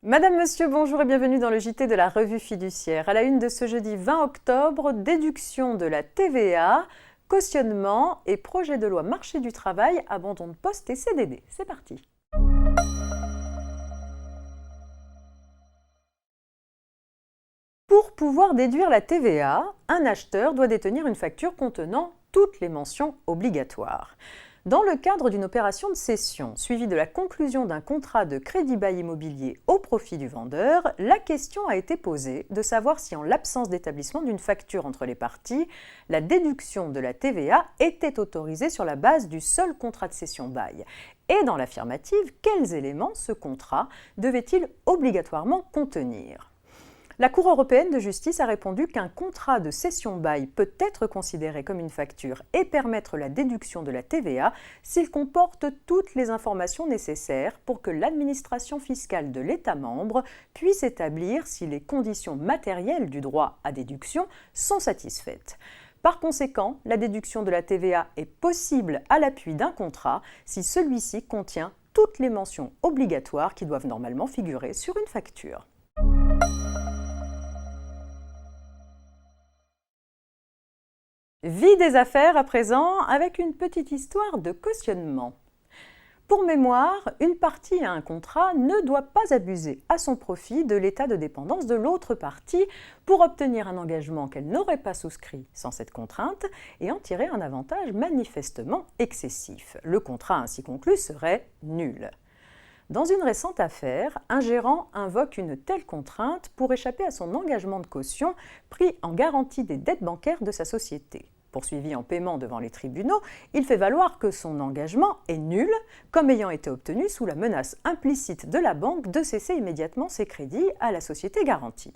Madame, Monsieur, bonjour et bienvenue dans le JT de la Revue Fiduciaire. À la une de ce jeudi 20 octobre, déduction de la TVA, cautionnement et projet de loi marché du travail, abandon de poste et CDD. C'est parti. Pour pouvoir déduire la TVA, un acheteur doit détenir une facture contenant toutes les mentions obligatoires. Dans le cadre d'une opération de cession, suivie de la conclusion d'un contrat de crédit-bail immobilier au profit du vendeur, la question a été posée de savoir si, en l'absence d'établissement d'une facture entre les parties, la déduction de la TVA était autorisée sur la base du seul contrat de cession-bail. Et dans l'affirmative, quels éléments ce contrat devait-il obligatoirement contenir ? La Cour européenne de justice a répondu qu'un contrat de cession-bail peut être considéré comme une facture et permettre la déduction de la TVA s'il comporte toutes les informations nécessaires pour que l'administration fiscale de l'État membre puisse établir si les conditions matérielles du droit à déduction sont satisfaites. Par conséquent, la déduction de la TVA est possible à l'appui d'un contrat si celui-ci contient toutes les mentions obligatoires qui doivent normalement figurer sur une facture. Vie des affaires à présent avec une petite histoire de cautionnement. Pour mémoire, une partie à un contrat ne doit pas abuser à son profit de l'état de dépendance de l'autre partie pour obtenir un engagement qu'elle n'aurait pas souscrit sans cette contrainte et en tirer un avantage manifestement excessif. Le contrat ainsi conclu serait nul. Dans une récente affaire, un gérant invoque une telle contrainte pour échapper à son engagement de caution pris en garantie des dettes bancaires de sa société. Poursuivi en paiement devant les tribunaux, il fait valoir que son engagement est nul, comme ayant été obtenu sous la menace implicite de la banque de cesser immédiatement ses crédits à la société garantie.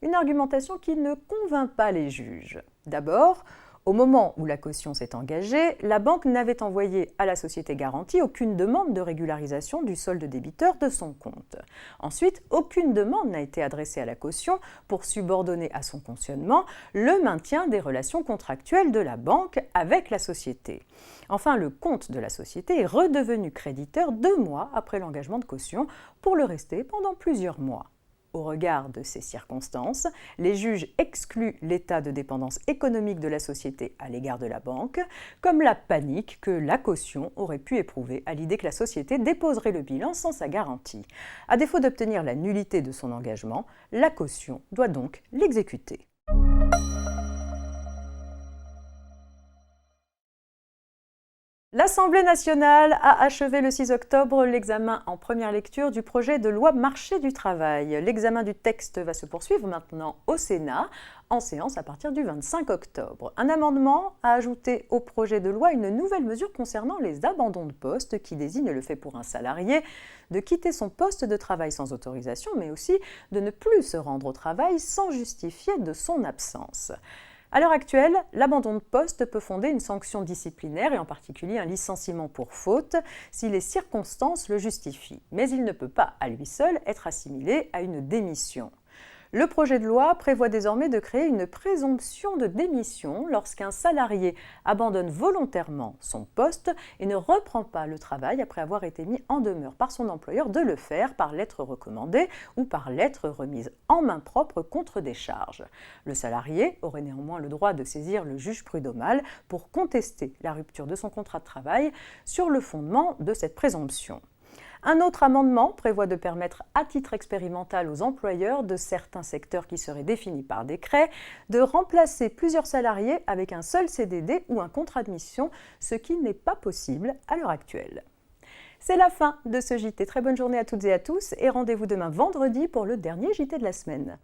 Une argumentation qui ne convainc pas les juges. D'abord, au moment où la caution s'est engagée, la banque n'avait envoyé à la société garantie aucune demande de régularisation du solde débiteur de son compte. Ensuite, aucune demande n'a été adressée à la caution pour subordonner à son cautionnement le maintien des relations contractuelles de la banque avec la société. Enfin, le compte de la société est redevenu créditeur 2 mois après l'engagement de caution pour le rester pendant plusieurs mois. Au regard de ces circonstances, les juges excluent l'état de dépendance économique de la société à l'égard de la banque, comme la panique que la caution aurait pu éprouver à l'idée que la société déposerait le bilan sans sa garantie. À défaut d'obtenir la nullité de son engagement, la caution doit donc l'exécuter. L'Assemblée nationale a achevé le 6 octobre l'examen en première lecture du projet de loi marché du travail. L'examen du texte va se poursuivre maintenant au Sénat, en séance à partir du 25 octobre. Un amendement a ajouté au projet de loi une nouvelle mesure concernant les abandons de poste qui désigne le fait pour un salarié de quitter son poste de travail sans autorisation, mais aussi de ne plus se rendre au travail sans justifier de son absence. À l'heure actuelle, l'abandon de poste peut fonder une sanction disciplinaire et en particulier un licenciement pour faute si les circonstances le justifient. Mais il ne peut pas à lui seul être assimilé à une démission. Le projet de loi prévoit désormais de créer une présomption de démission lorsqu'un salarié abandonne volontairement son poste et ne reprend pas le travail après avoir été mis en demeure par son employeur de le faire par lettre recommandée ou par lettre remise en main propre contre des charges. Le salarié aurait néanmoins le droit de saisir le juge prud'homal pour contester la rupture de son contrat de travail sur le fondement de cette présomption. Un autre amendement prévoit de permettre à titre expérimental aux employeurs de certains secteurs qui seraient définis par décret de remplacer plusieurs salariés avec un seul CDD ou un contrat de mission, ce qui n'est pas possible à l'heure actuelle. C'est la fin de ce JT. Très bonne journée à toutes et à tous et rendez-vous demain vendredi pour le dernier JT de la semaine.